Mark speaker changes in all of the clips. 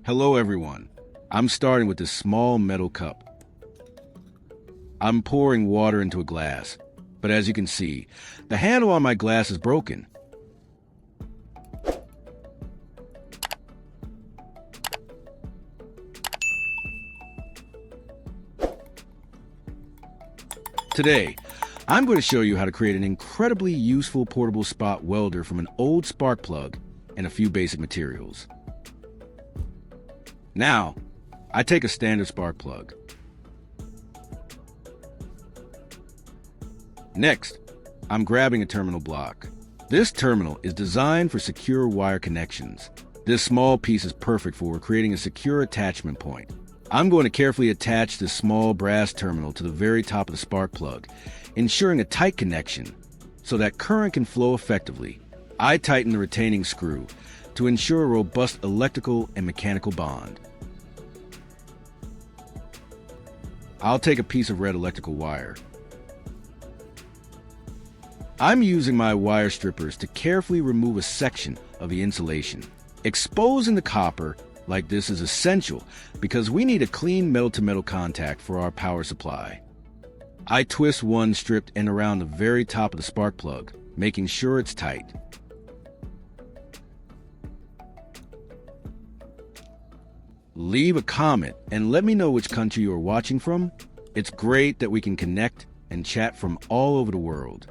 Speaker 1: Hello everyone. I'm starting with this small metal cup. I'm pouring water into a glass, but as you can see, the handle on my glass is broken. Today, I'm going to show you how to create an incredibly useful portable spot welder from an old spark plug and a few basic materials. Now, I take a standard spark plug. Next, I'm grabbing a terminal block. This terminal is designed for secure wire connections. This small piece is perfect for creating a secure attachment point. I'm going to carefully attach this small brass terminal to the very top of the spark plug, ensuring a tight connection so that current can flow effectively. I tighten the retaining screw to ensure a robust electrical and mechanical bond. I'll take a piece of red electrical wire. I'm using my wire strippers to carefully remove a section of the insulation. Exposing the copper like this is essential because we need a clean metal-to-metal contact for our power supply. I twist one stripped end around the very top of the spark plug, making sure it's tight. Leave a comment and let me know which country you are watching from. It's great that we can connect and chat from all over the world.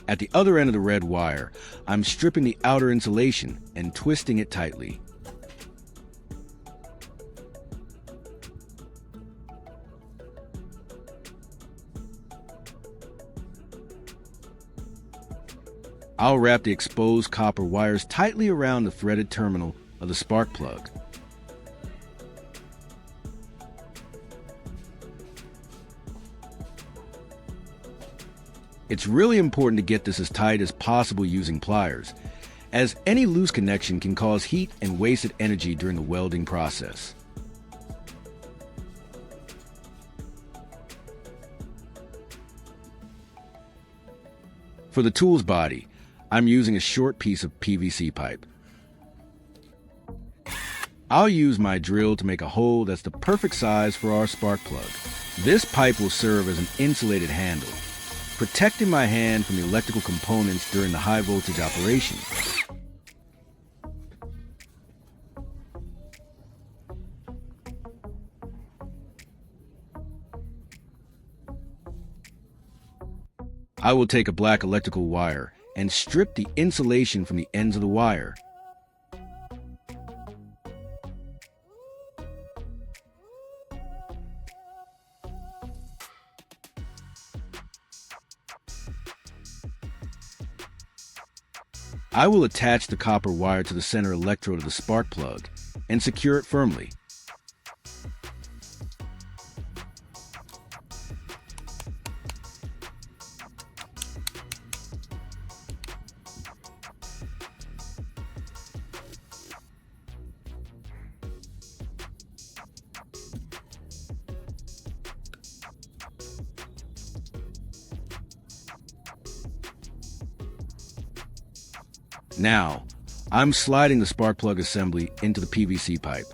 Speaker 1: At the other end of the red wire, I'm stripping the outer insulation and twisting it tightly. I'll wrap the exposed copper wires tightly around the threaded terminal of the spark plug. It's really important to get this as tight as possible using pliers, as any loose connection can cause heat and wasted energy during the welding process. For the tool's body, I'm using a short piece of PVC pipe. I'll use my drill to make a hole that's the perfect size for our spark plug. This pipe will serve as an insulated handle, protecting my hand from the electrical components during the high voltage operation. I will take a black electrical wire and strip the insulation from the ends of the wire. I will attach the copper wire to the center electrode of the spark plug and secure it firmly. Now, I'm sliding the spark plug assembly into the PVC pipe.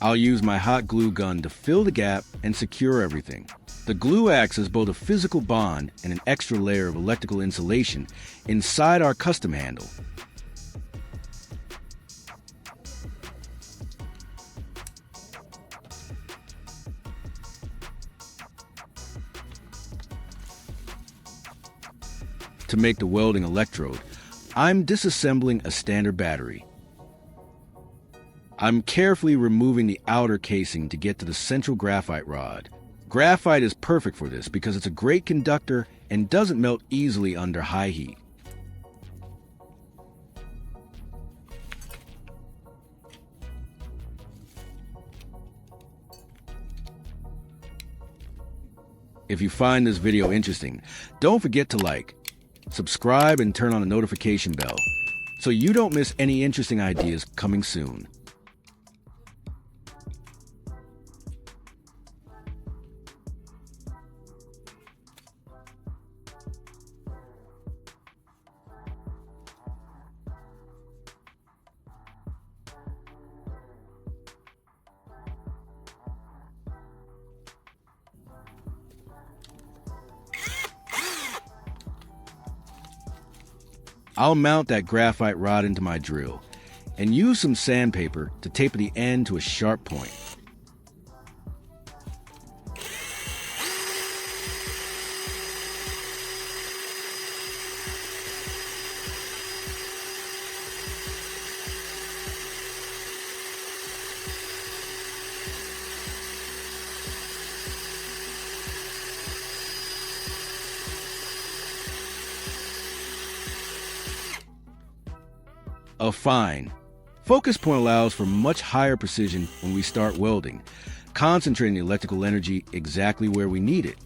Speaker 1: I'll use my hot glue gun to fill the gap and secure everything. The glue acts as both a physical bond and an extra layer of electrical insulation inside our custom handle. To make the welding electrode, I'm disassembling a standard battery. I'm carefully removing the outer casing to get to the central graphite rod. Graphite is perfect for this because it's a great conductor and doesn't melt easily under high heat. If you find this video interesting, don't forget to like, subscribe, and turn on the notification bell so you don't miss any interesting ideas coming soon. I'll mount that graphite rod into my drill and use some sandpaper to taper the end to a sharp point. A fine focus point allows for much higher precision when we start welding, concentrating the electrical energy exactly where we need it.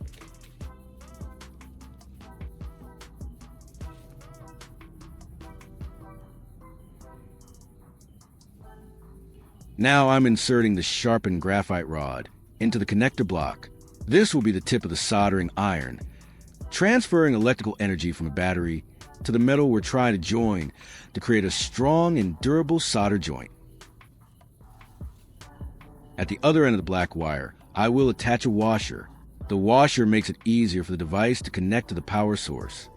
Speaker 1: Now I'm inserting the sharpened graphite rod into the connector block. This will be the tip of the soldering iron, transferring electrical energy from a battery to the metal we're trying to join to create a strong and durable solder joint. At the other end of the black wire, I will attach a washer. The washer makes it easier for the device to connect to the power source.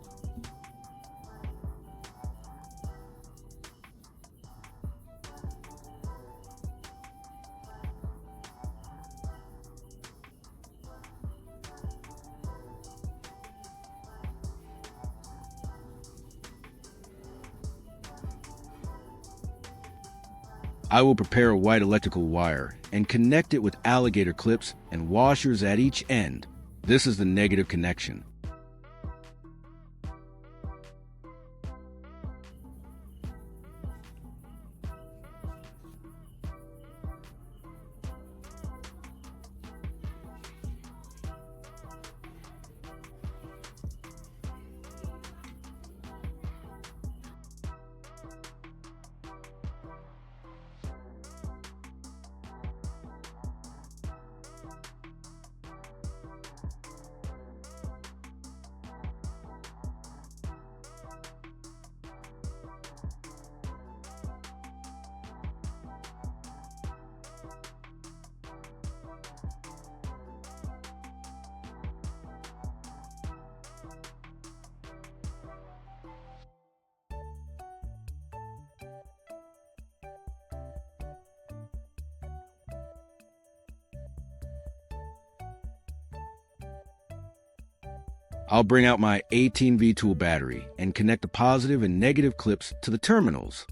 Speaker 1: I will prepare a white electrical wire and connect it with alligator clips and washers at each end. This is the negative connection. I'll bring out my 18V tool battery and connect the positive and negative clips to the terminals.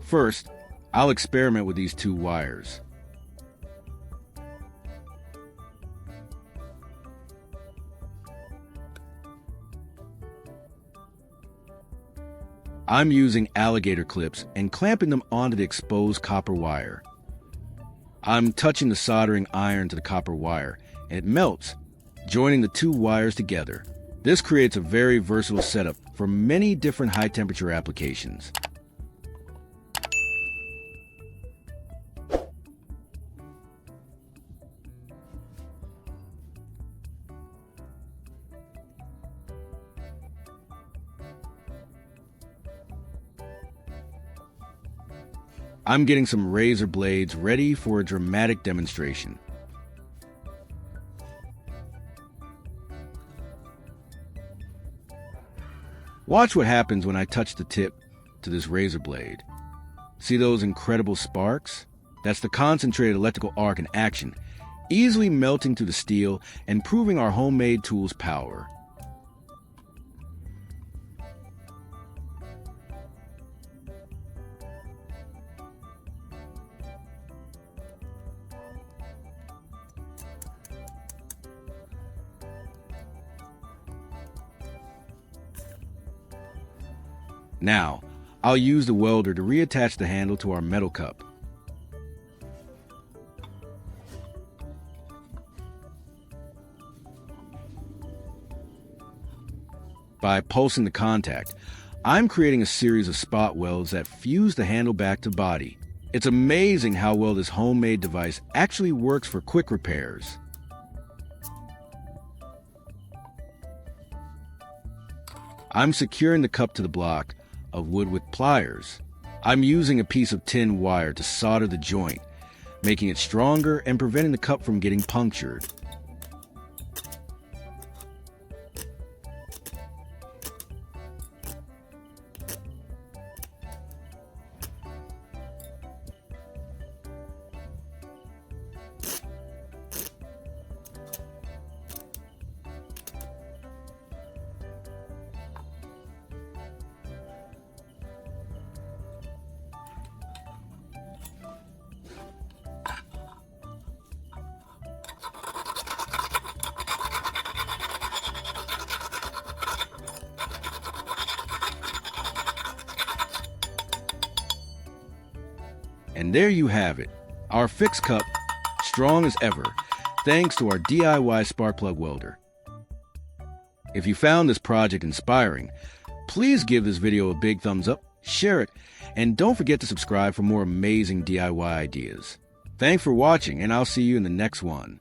Speaker 1: First, I'll experiment with these two wires. I'm using alligator clips and clamping them onto the exposed copper wire. I'm touching the soldering iron to the copper wire, and it melts, joining the two wires together. This creates a very versatile setup for many different high-temperature applications. I'm getting some razor blades ready for a dramatic demonstration. Watch what happens when I touch the tip to this razor blade. See those incredible sparks? That's the concentrated electrical arc in action, easily melting through the steel and proving our homemade tool's power. Now, I'll use the welder to reattach the handle to our metal cup. By pulsing the contact, I'm creating a series of spot welds that fuse the handle back to body. It's amazing how well this homemade device actually works for quick repairs. I'm securing the cup to the block of wood with pliers. I'm using a piece of tin wire to solder the joint, making it stronger and preventing the cup from getting punctured. And there you have it, our fixed cup, strong as ever, thanks to our DIY spark plug welder. If you found this project inspiring, please give this video a big thumbs up, share it, and don't forget to subscribe for more amazing DIY ideas. Thanks for watching, and I'll see you in the next one.